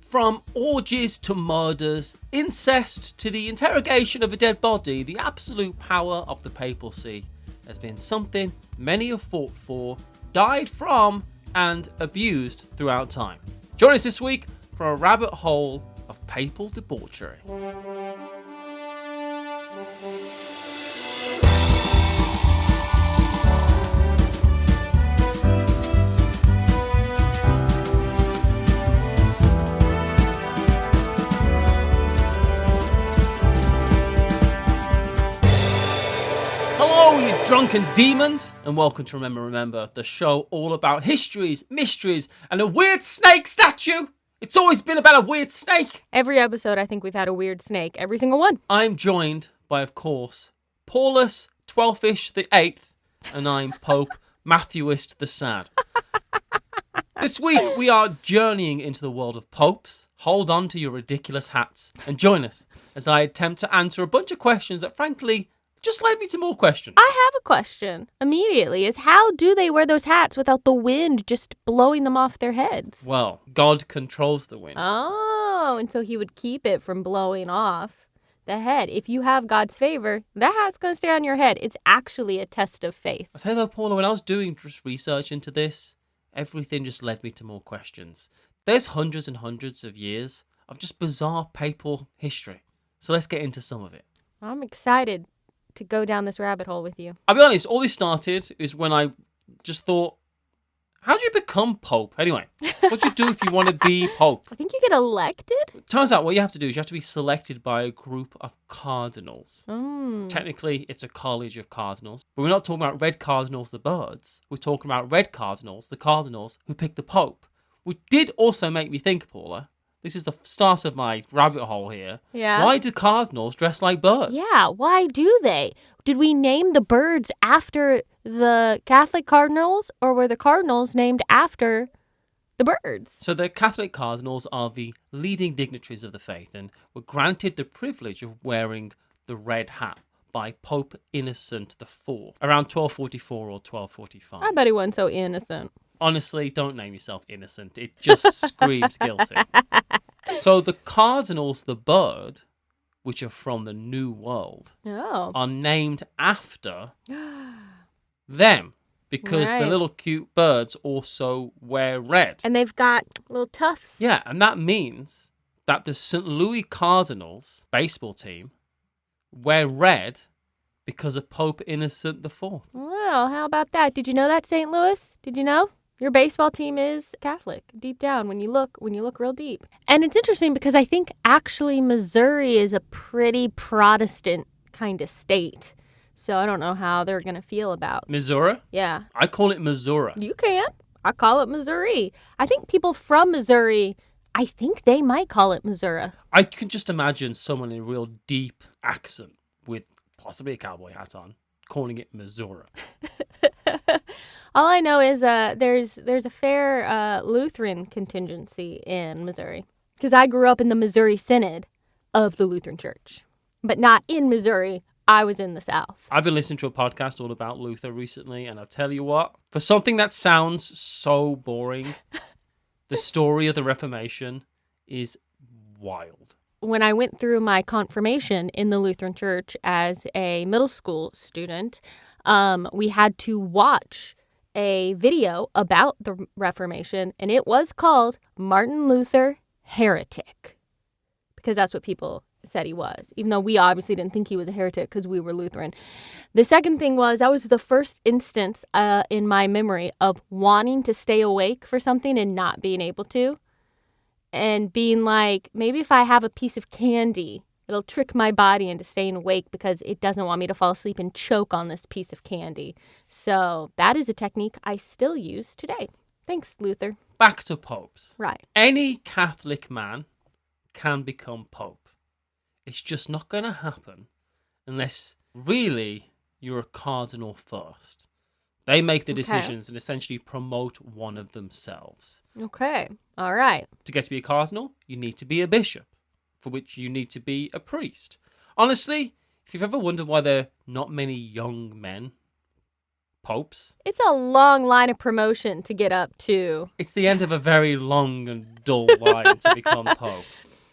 From orgies to murders, incest to the interrogation of a dead body, the absolute power of the papacy has been something many have fought for, died from, and abused throughout time. Join us this week for a rabbit hole of papal debauchery. Hello, you drunken demons, and welcome to Remember, the show all about histories, mysteries, and a weird snake statue. It's always been about a weird snake. Every episode, I think we've had a weird snake. Every single one. I'm joined by, of course, Paulus Twelfth the Eighth, and I'm Pope Matthewist the Sad. This week, we are journeying into the world of popes. Hold on to your ridiculous hats and join us as I attempt to answer a bunch of questions that, frankly, just led me to more questions. I have a question immediately, is how do they wear those hats without the wind just blowing them off their heads? Well, God controls the wind. Oh, and so he would keep it from blowing off the head. If you have God's favor, that hat's going to stay on your head. It's actually a test of faith. I'll tell you though, Paula, when I was doing just research into this, everything just led me to more questions. There's hundreds and hundreds of years of just bizarre papal history. So let's get into some of it. I'm excited to go down this rabbit hole with you. I'll be honest, all this started is when I just thought, how do you become Pope? Anyway, what do you do if you want to be Pope? I think you get elected? Turns out what you have to do is you have to be selected by a group of cardinals. Mm. Technically, it's a college of cardinals. But we're not talking about red cardinals, the birds. We're talking about red cardinals, the cardinals who pick the Pope. Which did also make me think, Paula, this is the start of my rabbit hole here. Yeah. Why do cardinals dress like birds? Yeah, why do they? Did we name the birds after the Catholic cardinals, or were the cardinals named after the birds? So the Catholic cardinals are the leading dignitaries of the faith and were granted the privilege of wearing the red hat by Pope Innocent IV around 1244 or 1245. I bet he wasn't so innocent. Honestly, don't name yourself innocent. It just screams guilty. So the cardinals, the bird, which are from the New World, are named after them because the little cute birds also wear red. And they've got little tufts. Yeah, and that means that the St. Louis Cardinals baseball team wear red because of Pope Innocent IV. Well, how about that? Did you know that, St. Louis? Did you know? Your baseball team is Catholic, deep down, when you look real deep. And it's interesting because I think actually Missouri is a pretty Protestant kind of state. So I don't know how they're going to feel about Missouri? Yeah. I call it Missouri. You can. I call it Missouri. I think people from Missouri, I think they might call it Missouri. I can just imagine someone in a real deep accent with possibly a cowboy hat on calling it Missouri. All I know is there's a fair Lutheran contingency in Missouri because I grew up in the Missouri Synod of the Lutheran Church, but not in Missouri. I was in the South. I've been listening to a podcast all about Luther recently, and I'll tell you what, for something that sounds so boring, the story of the Reformation is wild. When I went through my confirmation in the Lutheran Church as a middle school student, we had to watch a video about the Reformation, and it was called Martin Luther Heretic, because that's what people said he was, even though we obviously didn't think he was a heretic because we were Lutheran. The second thing was that was the first instance in my memory of wanting to stay awake for something and not being able to, and being like, maybe if I have a piece of candy, it'll trick my body into staying awake because it doesn't want me to fall asleep and choke on this piece of candy. So that is a technique I still use today. Thanks, Luther. Back to popes. Right. Any Catholic man can become pope. It's just not going to happen unless really you're a cardinal first. They make the decisions and essentially promote one of themselves. Okay. All right. To get to be a cardinal, you need to be a bishop, for which you need to be a priest. Honestly, if you've ever wondered why there are not many young men popes. It's a long line of promotion to get up to. It's the end of a very long and dull line to become pope.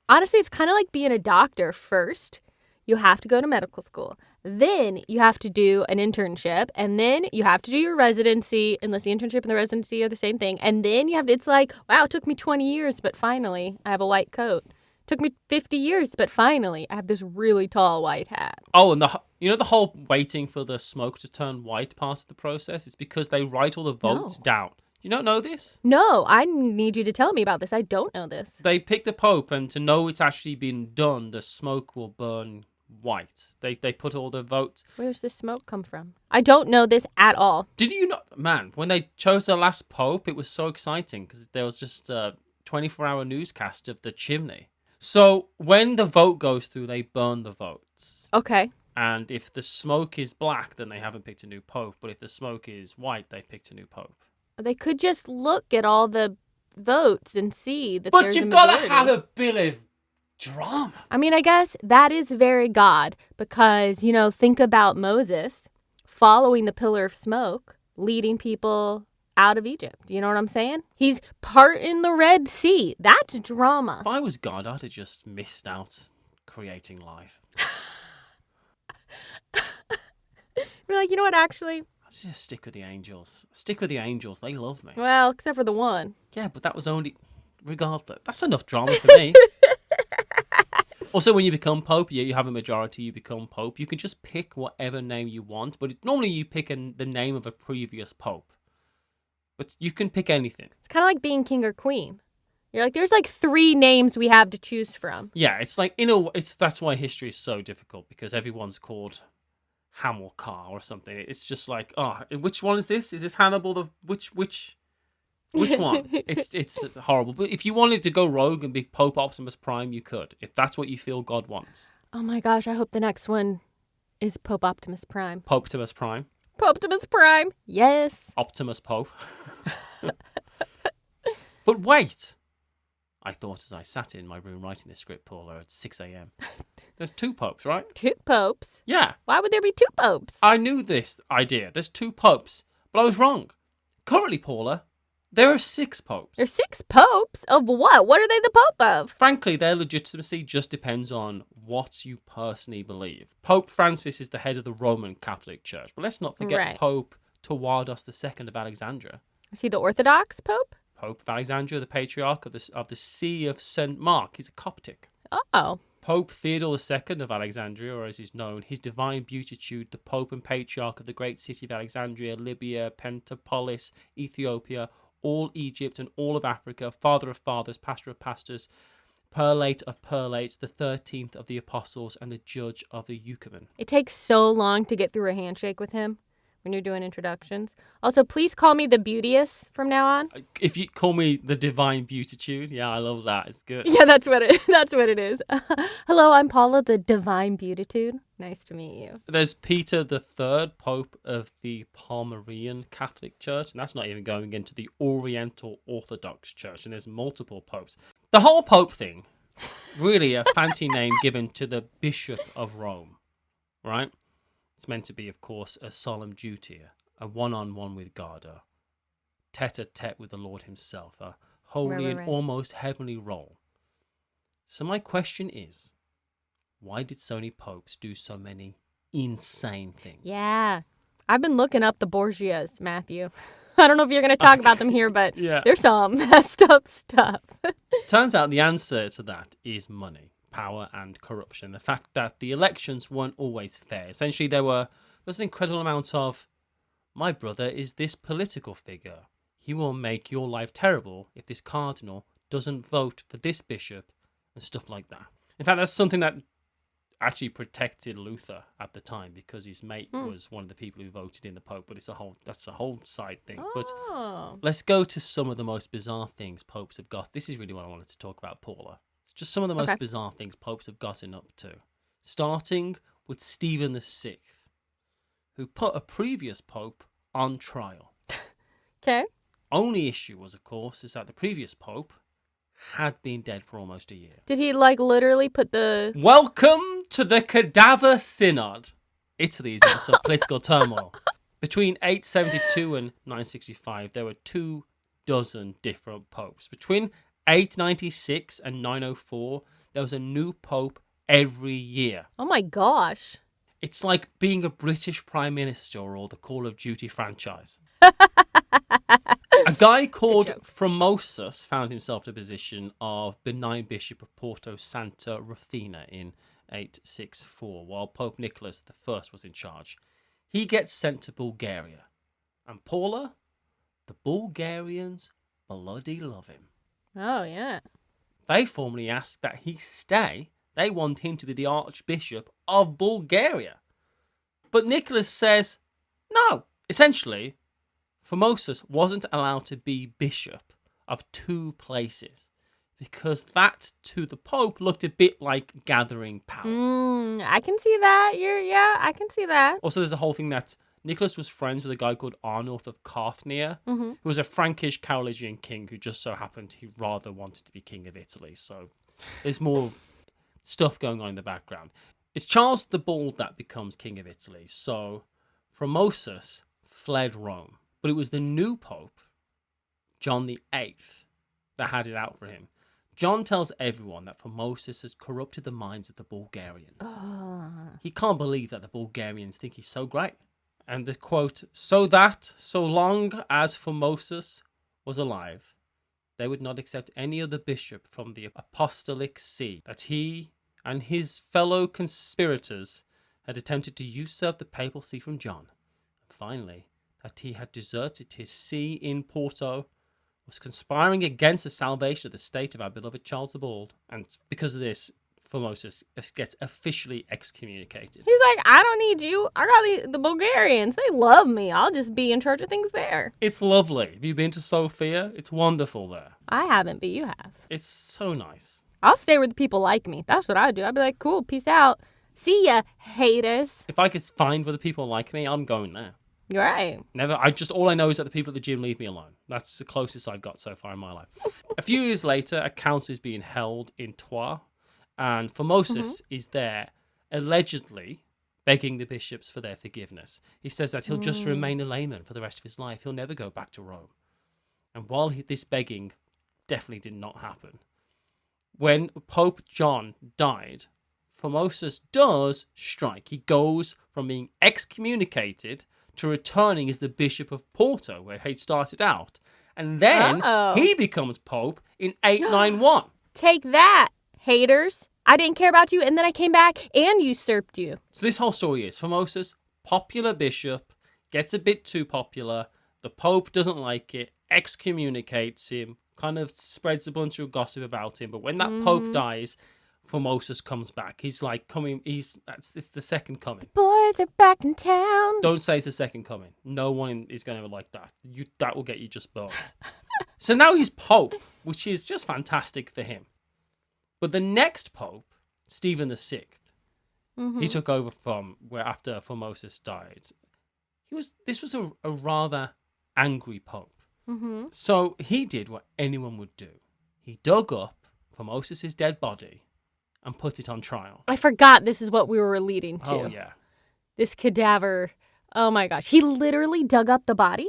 Honestly, it's kind of like being a doctor. First, you have to go to medical school. Then you have to do an internship. And then you have to do your residency, unless the internship and the residency are the same thing. And then you have to, it's like, wow, it took me 20 years, but finally I have a white coat. It took me 50 years, but finally I have this really tall white hat. Oh, and the whole waiting for the smoke to turn white part of the process? It's because they write all the votes down. You don't know this? No, I need you to tell me about this. I don't know this. They pick the Pope, and to know it's actually been done, the smoke will burn white. They put all the votes. Where's the smoke come from? I don't know this at all. Did you not? Man, when they chose the last Pope, it was so exciting because there was just a 24-hour newscast of the chimney. So when the vote goes through, they burn the votes. Okay. And if the smoke is black, then they haven't picked a new Pope. But if the smoke is white, they've picked a new Pope. They could just look at all the votes and see that there's a majority. But you've got to have a bit of drama. I mean, I guess that is very God because, think about Moses following the pillar of smoke, leading people out of Egypt. You know what I'm saying? He's parting the Red Sea. That's drama. If I was God, I'd have just missed out creating life. We're like, you know what, actually? Just stick with the angels. Stick with the angels. They love me. Well, except for the one. Yeah, but that was only... Regardless. That's enough drama for me. Also, when you become Pope, you have a majority, you become Pope. You can just pick whatever name you want, but normally you pick the name of a previous Pope. But you can pick anything. It's kind of like being king or queen. You're like, there's like 3 names we have to choose from. Yeah, it's like, that's why history is so difficult, because everyone's called Hamilcar or something. It's just like, which one is this? Is this Hannibal? Which one? It's horrible. But if you wanted to go rogue and be Pope Optimus Prime, you could. If that's what you feel God wants. Oh my gosh, I hope the next one is Pope Optimus Prime. Pope Optimus Prime. Optimus Prime. Yes. Optimus Pope. But wait. I thought as I sat in my room writing this script, Paula, at 6 a.m. There's 2 popes, right? 2 popes? Yeah. Why would there be 2 popes? I knew this idea. There's 2 popes, but I was wrong. Currently, Paula, there are 6 popes. There's 6 popes? Of what? What are they the pope of? Frankly, their legitimacy just depends on what you personally believe. Pope Francis is the head of the Roman Catholic Church, but let's not forget Pope Tawados II of Alexandria. Is he the Orthodox Pope? Pope of Alexandria, the Patriarch of the See of St. Mark. He's a Coptic. Oh. Pope Theodore II of Alexandria, or as he's known, His Divine Beatitude, the Pope and Patriarch of the great city of Alexandria, Libya, Pentapolis, Ethiopia, all Egypt and all of Africa, Father of Fathers, Pastor of Pastors, Prelate of Prelates, the 13th of the Apostles, and the Judge of the Eucumen. It takes so long to get through a handshake with him when you're doing introductions. Also, please call me the Beauteous from now on. If you call me the Divine Beatitude, yeah, I love that. It's good. Yeah, that's what it is. Hello, I'm Paula, the Divine Beatitude. Nice to meet you. There's Peter III, Pope of the Palmarian Catholic Church, and that's not even going into the Oriental Orthodox Church, and there's multiple popes. The whole Pope thing, really a fancy name given to the Bishop of Rome, right? It's meant to be, of course, a solemn duty, a one-on-one with God, a tete-a-tete with the Lord himself, a holy and almost heavenly role. So my question is, why did so many popes do so many insane things? Yeah. I've been looking up the Borgias, Matthew. I don't know if you're going to talk about them here, but there's some messed up stuff. Turns out the answer to that is money, power, and corruption. The fact that the elections weren't always fair. Essentially, there was an incredible amount of, my brother is this political figure. He will make your life terrible if this cardinal doesn't vote for this bishop and stuff like that. In fact, that's something that actually protected Luther at the time, because his mate was one of the people who voted in the Pope, but that's a whole side thing. But let's go to some of the most bizarre things popes have got. This is really what I wanted to talk about, Paula. It's just some of the most bizarre things popes have gotten up to. Starting with Stephen VI, who put a previous pope on trial. Okay. Only issue was, of course, is that the previous pope had been dead for almost a year. Did he literally put the... Welcome to the Cadaver Synod. Italy is in some political turmoil Between 872 and 965, there were 24 different popes. Between 896 and 904, there was a new pope every year. Oh my gosh. It's like being a British Prime Minister or the Call of Duty franchise. A guy called Formosus found himself in a position of benign Bishop of Porto Santa Rufina in 864, while Pope Nicholas I was in charge. He gets sent to Bulgaria. And Paula, the Bulgarians bloody love him. Oh, yeah. They formally ask that he stay. They want him to be the Archbishop of Bulgaria. But Nicholas says, no. Essentially, Formosus wasn't allowed to be bishop of two places because that, to the Pope, looked a bit like gathering power. I can see that. I can see that. Also, there's a whole thing that Nicholas was friends with a guy called Arnulf of Carthnia, who was a Frankish Carolingian king who just so happened he rather wanted to be king of Italy. So there's more stuff going on in the background. It's Charles the Bald that becomes king of Italy. So Formosus fled Rome. But it was the new pope, John VIII, that had it out for him. John tells everyone that Formosus has corrupted the minds of the Bulgarians. He can't believe that the Bulgarians think he's so great. And the quote, so that, so long as Formosus was alive, they would not accept any other bishop from the apostolic see, that he and his fellow conspirators had attempted to usurp the papal see from John. And finally, that he had deserted his see in Porto, was conspiring against the salvation of the state of our beloved Charles the Bald. And because of this, Formosus gets officially excommunicated. He's like, I don't need you. I got the Bulgarians. They love me. I'll just be in charge of things there. It's lovely. Have you been to Sofia? It's wonderful there. I haven't, but you have. It's so nice. I'll stay where the people like me. That's what I do. I'd be like, cool, peace out. See ya, haters. If I could find where the people like me, I'm going there. You're right. Never. All I know is that the people at the gym leave me alone. That's the closest I've got so far in my life. A few years later, a council is being held in Troyes, and Formosus is there, allegedly begging the bishops for their forgiveness. He says that he'll just remain a layman for the rest of his life. He'll never go back to Rome. And while this begging definitely did not happen, when Pope John died, Formosus does strike. He goes from being excommunicated to returning as the Bishop of Porto, where he'd started out. And then he becomes Pope in 891. Take that, haters. I didn't care about you, and then I came back and usurped you. So this whole story is Formosus, popular bishop, gets a bit too popular. The Pope doesn't like it, excommunicates him, kind of spreads a bunch of gossip about him. But when that Pope dies, Formosus comes back. He's like coming. It's the second coming. Boys are back in town. Don't say it's the second coming. No one is going to like that. That will get you just boned. So now he's Pope, which is just fantastic for him. But the next Pope, Stephen VI, he took over from where after Formosus died. This was a rather angry Pope. So he did what anyone would do. He dug up Formosus' dead body and put it on trial. I forgot this is what we were leading to. Oh, yeah. This cadaver. Oh, my gosh. He literally dug up the body?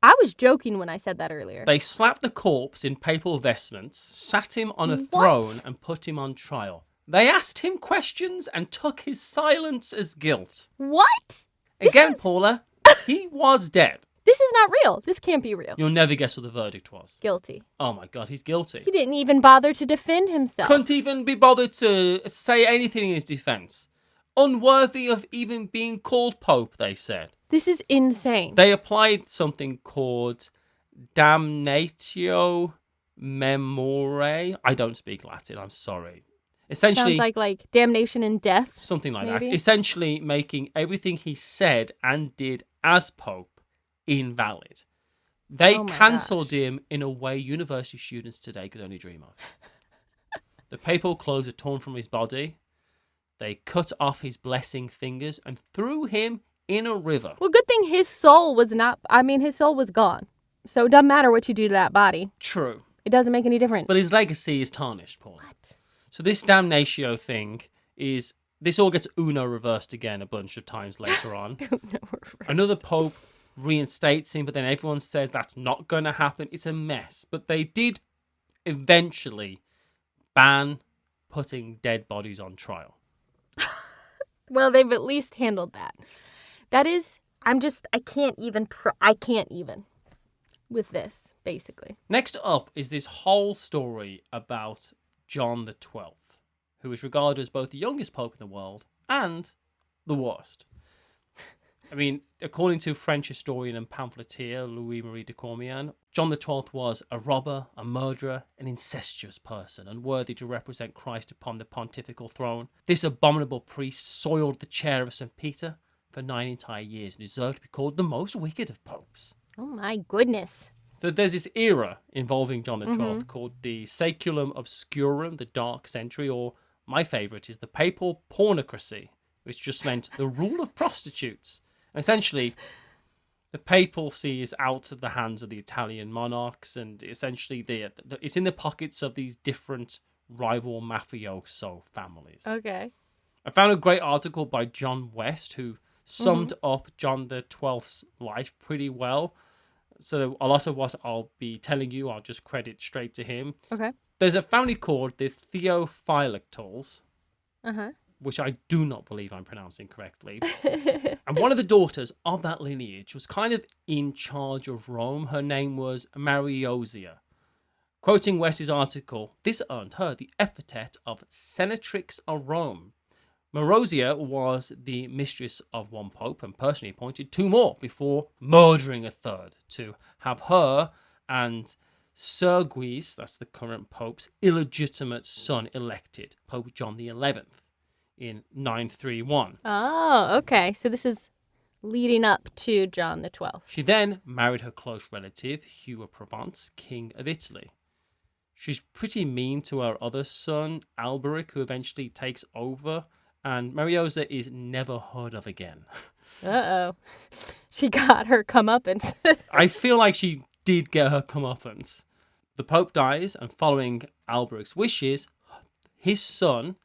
I was joking when I said that earlier. They slapped the corpse in papal vestments, sat him on a throne, and put him on trial. They asked him questions and took his silence as guilt. What? Again, Paula, he was dead. This is not real. This can't be real. You'll never guess what the verdict was. Guilty. Oh my God, he's guilty. He didn't even bother to defend himself. Couldn't even be bothered to say anything in his defense. Unworthy of even being called Pope, they said. This is insane. They applied something called damnatio memoriae. I don't speak Latin, I'm sorry. Essentially, sounds like damnation and death. Something like maybe? that. Essentially making everything he said and did as Pope invalid. They cancelled him in a way university students today could only dream of. The papal clothes are torn from his body. They cut off his blessing fingers and threw him in a river. Well, good thing his soul was his soul was gone. So it doesn't matter what you do to that body. True. It doesn't make any difference. But his legacy is tarnished, Paul. What? So this damnatio thing is this all gets Uno reversed again a bunch of times later on. No, we're right. Another pope reinstates him, but then everyone says that's not going to happen. It's a mess. But they did eventually ban putting dead bodies on trial. Well, they've at least handled that. That is, I can't even with this, basically. Next up is this whole story about John the 12th, who is regarded as both the youngest pope in the world and the worst. I mean, according to French historian and pamphleteer Louis-Marie de Cormian, John the 12th was a robber, a murderer, an incestuous person, unworthy to represent Christ upon the pontifical throne. This abominable priest soiled the chair of St. Peter for 9 entire years and deserved to be called the most wicked of popes. Oh my goodness. So there's this era involving John the 12th called the Saeculum Obscurum, the Dark Century, or my favourite is the Papal Pornocracy, which just meant the rule of prostitutes. And essentially, the papacy is out of the hands of the Italian monarchs, and essentially it's in the pockets of these different rival mafioso families. Okay. I found a great article by John West who summed up John the 12th's life pretty well. So a lot of what I'll be telling you, I'll just credit straight to him. Okay. There's a family called the Theophylactals, Uh-huh. which I do not believe I'm pronouncing correctly. And one of the daughters of that lineage was kind of in charge of Rome. Her name was Mariosia. Quoting West's article, this earned her the epithet of Senatrix of Rome. Mariosia was the mistress of one pope and personally appointed 2 more before murdering a third to have her and Sergius, that's the current pope's illegitimate son, elected, Pope John the 11th. In 931. Oh, okay. So this is leading up to John the 12th. She then married her close relative, Hugh of Provence, King of Italy. She's pretty mean to her other son, Alberic, who eventually takes over, and Mariosa is never heard of again. Uh-oh. She got her comeuppance. I feel like she did get her comeuppance. The Pope dies, and following Alberic's wishes, his son,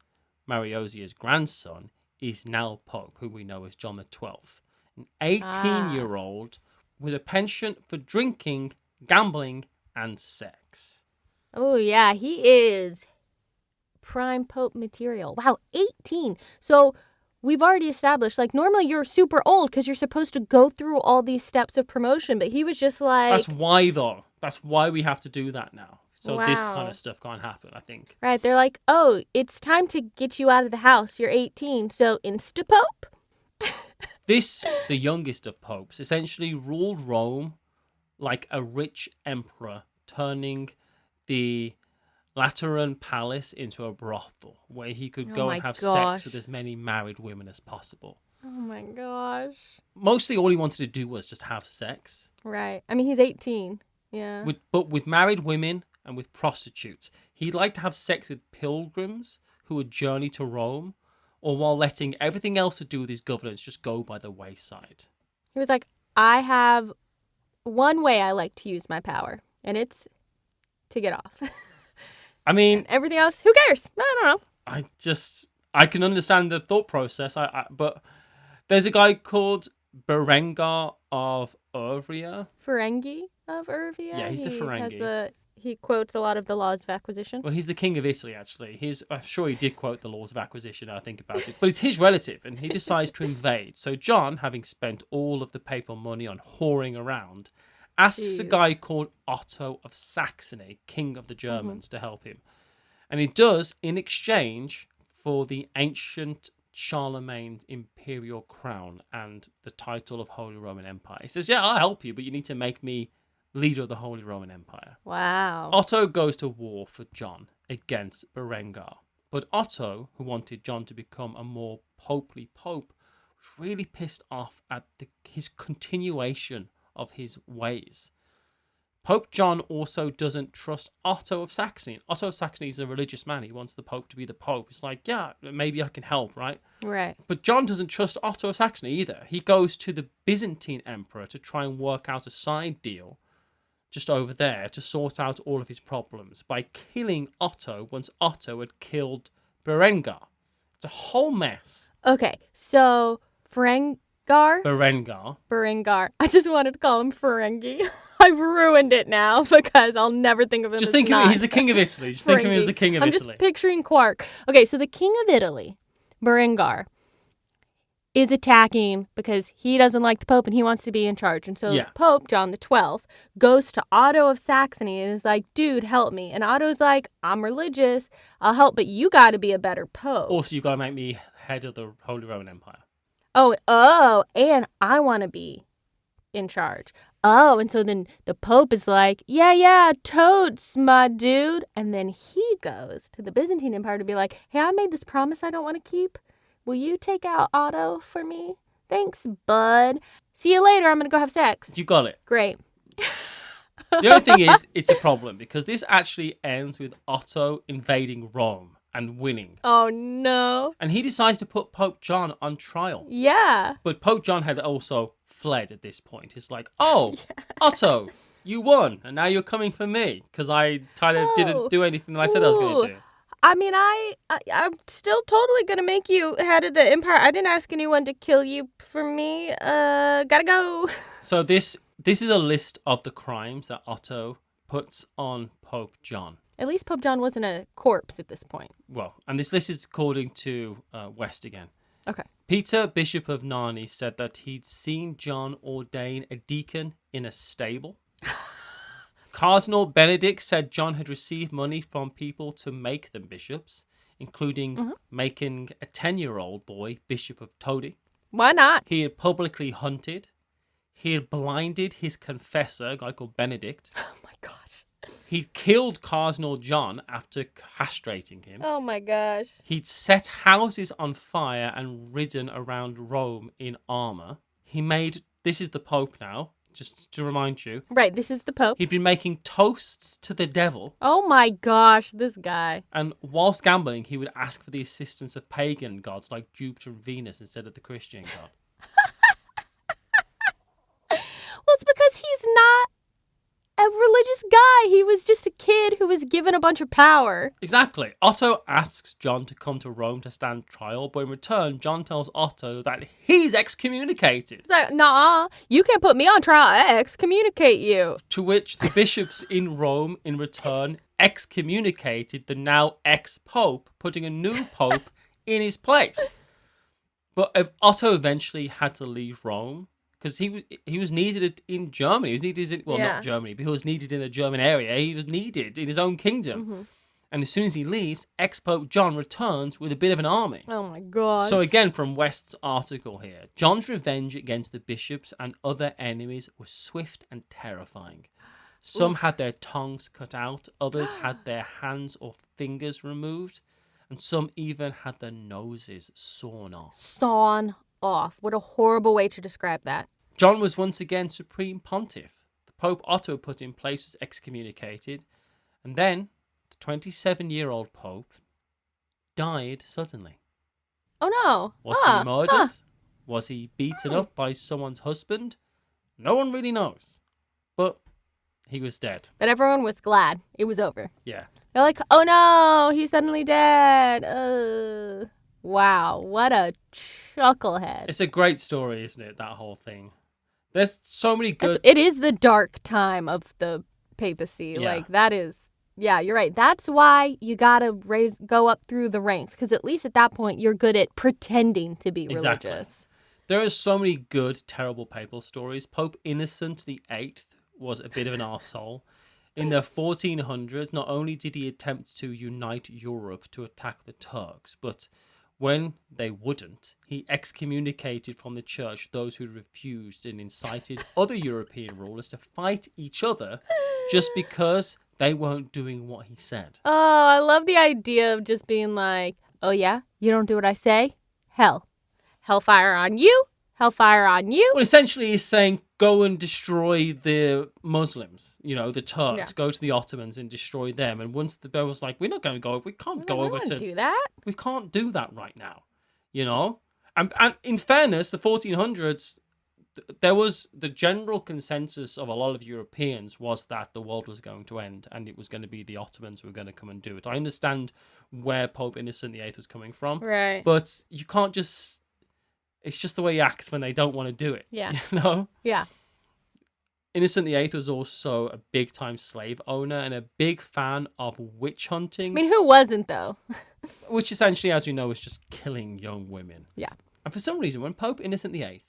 Mariosia's grandson, is now Pope, who we know as John the 12th. An 18-year-old with a penchant for drinking, gambling, and sex. Oh, yeah, he is prime Pope material. Wow, 18. So we've already established, like, normally you're super old because you're supposed to go through all these steps of promotion, but he was just like... That's why, though. That's why we have to do that now. So Wow. this kind of stuff can't happen, I think. Right, they're like, oh, it's time to get you out of the house. You're 18, so Insta-Pope? This, the youngest of popes, essentially ruled Rome like a rich emperor, turning the Lateran palace into a brothel where he could go and have sex with as many married women as possible. Oh my gosh. Mostly all he wanted to do was just have sex. Right. I mean, he's 18. Yeah. But with married women and with prostitutes. He'd like to have sex with pilgrims who would journey to Rome, or while letting everything else to do with his governance just go by the wayside. He was like, I have one way I like to use my power, and it's to get off. I mean... And everything else, who cares? I don't know. I can understand the thought process, but there's a guy called Berengar of Urvia. Ferengi of Urvia? Yeah, he's the Ferengi. He quotes a lot of the laws of acquisition. Well, he's the king of Italy, actually. I'm sure he did quote the laws of acquisition, now I think about it. But it's his relative, and he decides to invade. So John, having spent all of the papal money on whoring around, asks a guy called Otto of Saxony, king of the Germans, to help him. And he does in exchange for the ancient Charlemagne's imperial crown and the title of Holy Roman Empire. He says, yeah, I'll help you, but you need to make me leader of the Holy Roman Empire. Wow. Otto goes to war for John against Berengar. But Otto, who wanted John to become a more popely pope, was really pissed off at his continuation of his ways. Pope John also doesn't trust Otto of Saxony. Otto of Saxony is a religious man. He wants the Pope to be the Pope. It's like, yeah, maybe I can help, right? Right. But John doesn't trust Otto of Saxony either. He goes to the Byzantine emperor to try and work out a side deal just over there to sort out all of his problems by killing Otto once Otto had killed Berengar. It's a whole mess. Okay, so Berengar. Berengar. I just wanted to call him Ferengi. I've ruined it now because I'll never think of him Just as think of not him, he's the king of Italy. Just think of him as the king of I'm Italy. just picturing Quark. Okay, so the king of Italy, Berengar, is attacking because he doesn't like the Pope and he wants to be in charge. And so Pope John the 12th goes to Otto of Saxony and is like, dude, help me. And Otto's like, I'm religious. I'll help, but you got to be a better Pope. Also, you got to make me head of the Holy Roman Empire. Oh, and I want to be in charge. Oh, and so then the Pope is like, yeah, totes, my dude. And then he goes to the Byzantine Empire to be like, hey, I made this promise I don't want to keep. Will you take out Otto for me? Thanks, bud. See you later. I'm going to go have sex. You got it. Great. The only thing is, it's a problem because this actually ends with Otto invading Rome and winning. Oh, no. And he decides to put Pope John on trial. Yeah. But Pope John had also fled at this point. It's like, oh, Otto, you won. And now you're coming for me because I kind of didn't do anything that I said I was going to do. I mean, I'm still totally going to make you head of the empire. I didn't ask anyone to kill you for me. Gotta go. So this is a list of the crimes that Otto puts on Pope John. At least Pope John wasn't a corpse at this point. Well, and this list is according to West again. Okay. Peter, Bishop of Narni, said that he'd seen John ordain a deacon in a stable. Cardinal Benedict said John had received money from people to make them bishops, including making a 10-year-old boy Bishop of Todi. Why not? He had publicly hunted. He had blinded his confessor, a guy called Benedict. Oh my gosh. He'd killed Cardinal John after castrating him. Oh my gosh. He'd set houses on fire and ridden around Rome in armor. He made, this is the Pope now, just to remind you. Right, this is the Pope. He'd been making toasts to the devil. Oh my gosh, this guy. And whilst gambling, he would ask for the assistance of pagan gods like Jupiter and Venus instead of the Christian god. Well, it's because he's not a religious guy. He was just a kid who was given a bunch of power. Exactly. Otto asks John to come to Rome to stand trial, but in return, John tells Otto that he's excommunicated. It's like, nah, you can't put me on trial. I excommunicate you. To which the bishops in Rome, in return, excommunicated the now ex-pope, putting a new pope in his place. But Otto eventually had to leave Rome because he was needed in Germany. He was needed not Germany, but he was needed in the German area. He was needed in his own kingdom. Mm-hmm. And as soon as he leaves, ex-Pope John returns with a bit of an army. Oh my God. So again, from West's article here, John's revenge against the bishops and other enemies was swift and terrifying. Some had their tongues cut out, others had their hands or fingers removed, and some even had their noses sawn off. Sawn off. What a horrible way to describe that. John was once again supreme pontiff. The Pope Otto put in place was excommunicated, and then the 27-year-old Pope died suddenly. Oh no. Was he murdered? Was he beaten up by someone's husband? No one really knows. But he was dead. But everyone was glad it was over. Yeah. They're like, oh no, he's suddenly dead. Wow, what a chucklehead. It's a great story, isn't it, that whole thing? There's so many good... It is the dark time of the papacy. Yeah. Like, that is... Yeah, you're right. That's why you gotta go up through the ranks, because at least at that point, you're good at pretending to be religious. There are so many good, terrible papal stories. Pope Innocent VIII was a bit of an arsehole. In the 1400s, not only did he attempt to unite Europe to attack the Turks, but when they wouldn't, he excommunicated from the church those who refused and incited other European rulers to fight each other just because they weren't doing what he said. Oh, I love the idea of just being like, oh yeah, you don't do what I say? Hell. Hellfire on you, hellfire on you. Well, essentially he's saying, go and destroy the Muslims, the Turks. Yeah. Go to the Ottomans and destroy them. And once the bear was like, we can't go over to do that. We can't do that right now, And in fairness, the 1400s, there was the general consensus of a lot of Europeans was that the world was going to end and it was going to be the Ottomans who were going to come and do it. I understand where Pope Innocent VIII was coming from, Right. but you can't just. It's just the way he acts when they don't want to do it. Yeah. You know? Yeah. Innocent VIII was also a big-time slave owner and a big fan of witch I hunting, mean, who wasn't, though? which essentially, as we know, is just killing young women. Yeah. And for some reason, when Pope Innocent VIII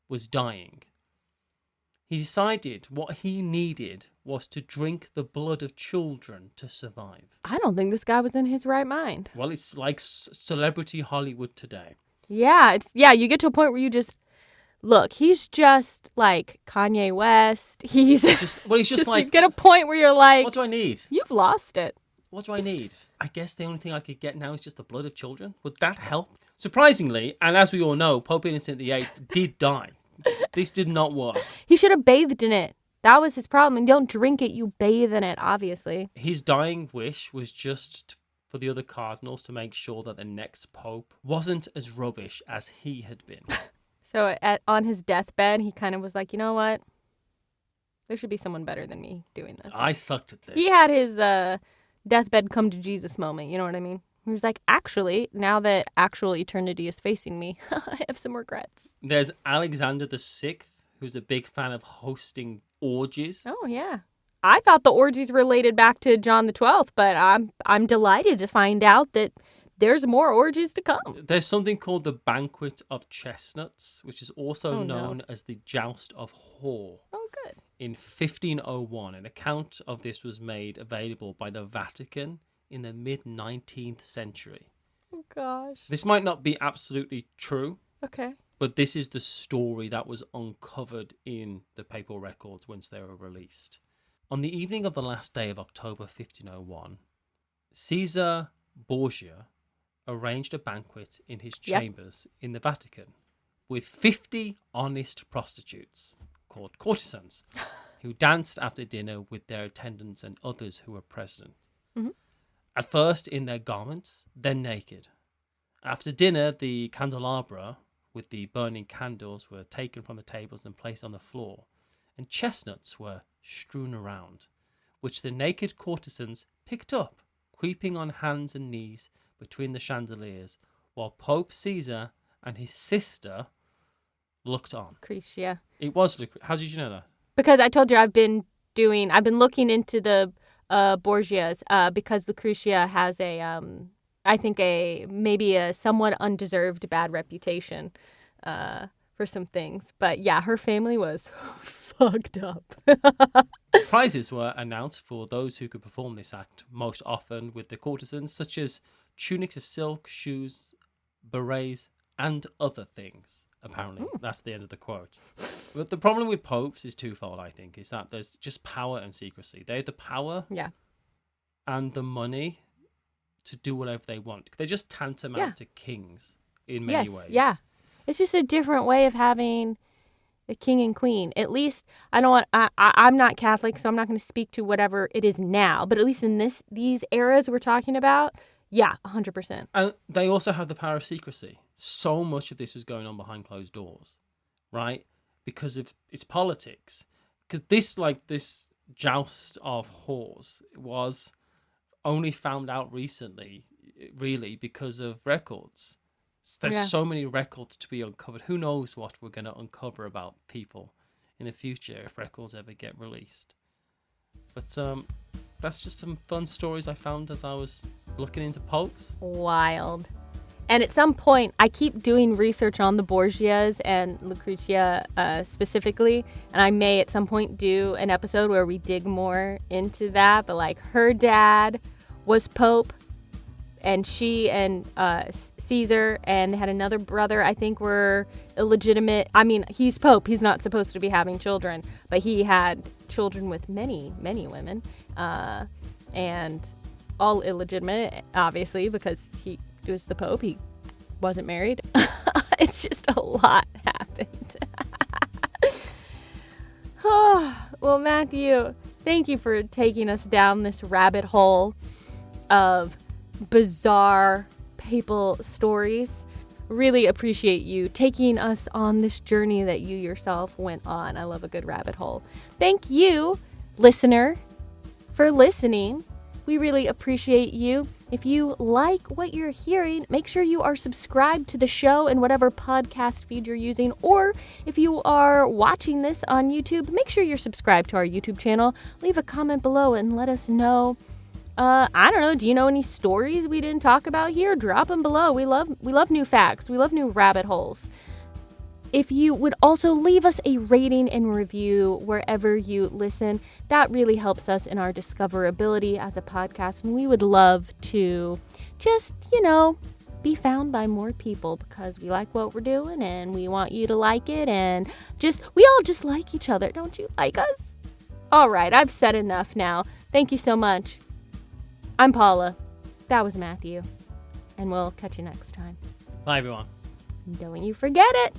was dying, he decided what he needed was to drink the blood of children to survive. I don't think this guy was in his right mind. Well, it's like celebrity Hollywood today. Yeah, you get to a point where you just look, he's just like Kanye West. He's just like, you get a point where you're like, what do I need? You've lost it. What do I need? I guess the only thing I could get now is just the blood of children. Would that help? Surprisingly, and as we all know, Pope Innocent VIII did die. This did not work. He should have bathed in it. That was his problem. And you don't drink it, you bathe in it, obviously. His dying wish was just for the other cardinals to make sure that the next pope wasn't as rubbish as he had been. So on his deathbed, he kind of was like, you know what? There should be someone better than me doing this. I sucked at this. He had his deathbed come to Jesus moment. You know what I mean? He was like, actually, now that actual eternity is facing me, I have some regrets. There's Alexander VI, who's a big fan of hosting orgies. Oh, yeah. I thought the orgies related back to John the 12th, but I'm delighted to find out that there's more orgies to come. There's something called the Banquet of Chestnuts, which is also known as the Joust of Whore. Oh, good. In 1501, an account of this was made available by the Vatican in the mid-19th century. Oh, gosh. This might not be absolutely true, Okay. but this is the story that was uncovered in the papal records once they were released. On the evening of the last day of October 1501, Caesar Borgia arranged a banquet in his chambers in the Vatican with 50 honest prostitutes, called courtesans, who danced after dinner with their attendants and others who were present. Mm-hmm. At first in their garments, then naked. After dinner, the candelabra with the burning candles were taken from the tables and placed on the floor, and chestnuts were strewn around, which the naked courtesans picked up, creeping on hands and knees between the chandeliers, while Pope Caesar and his sister looked on. Lucretia. It was Lucretia. How did you know that? Because I told you I've been looking into the Borgias because Lucretia has I think maybe a somewhat undeserved bad reputation for some things. But yeah, her family was fucked up. Prizes were announced for those who could perform this act, most often with the courtesans, such as tunics of silk, shoes, berets, and other things. Apparently, that's the end of the quote. But the problem with popes is twofold, I think, is that there's just power and secrecy. They have the power and the money to do whatever they want. They're just tantamount to kings in many ways. Yeah. It's just a different way of having a king and queen. At least, I'm not Catholic, so I'm not going to speak to whatever it is now. But at least in these eras we're talking about, 100%. And they also have the power of secrecy. So much of this was going on behind closed doors, right? Because of its politics. Because this joust of whores was only found out recently, really, because of records. There's so many records to be uncovered. Who knows what we're going to uncover about people in the future if records ever get released. But that's just some fun stories I found as I was looking into popes. Wild. And at some point, I keep doing research on the Borgias and Lucretia specifically, and I may at some point do an episode where we dig more into that. But like, her dad was Pope, and she and Caesar, and they had another brother, I think, were illegitimate. I mean, he's Pope. He's not supposed to be having children, but he had children with many, many women, and all illegitimate, obviously, because he was the Pope. He wasn't married. It's just a lot happened. Well, Matthew, thank you for taking us down this rabbit hole of bizarre papal stories. Really appreciate you taking us on this journey that you yourself went on. I love a good rabbit hole. Thank you, listener, for listening. We really appreciate you. If you like what you're hearing, make sure you are subscribed to the show in whatever podcast feed you're using. Or if you are watching this on YouTube, make sure you're subscribed to our YouTube channel. Leave a comment below and let us know. I don't know. Do you know any stories we didn't talk about here? Drop them below. We love new facts. We love new rabbit holes. If you would also leave us a rating and review wherever you listen, that really helps us in our discoverability as a podcast. And we would love to just, be found by more people because we like what we're doing and we want you to like it. And we all just like each other. Don't you like us? All right. I've said enough now. Thank you so much. I'm Paula. That was Matthew. And we'll catch you next time. Bye, everyone. Don't you forget it.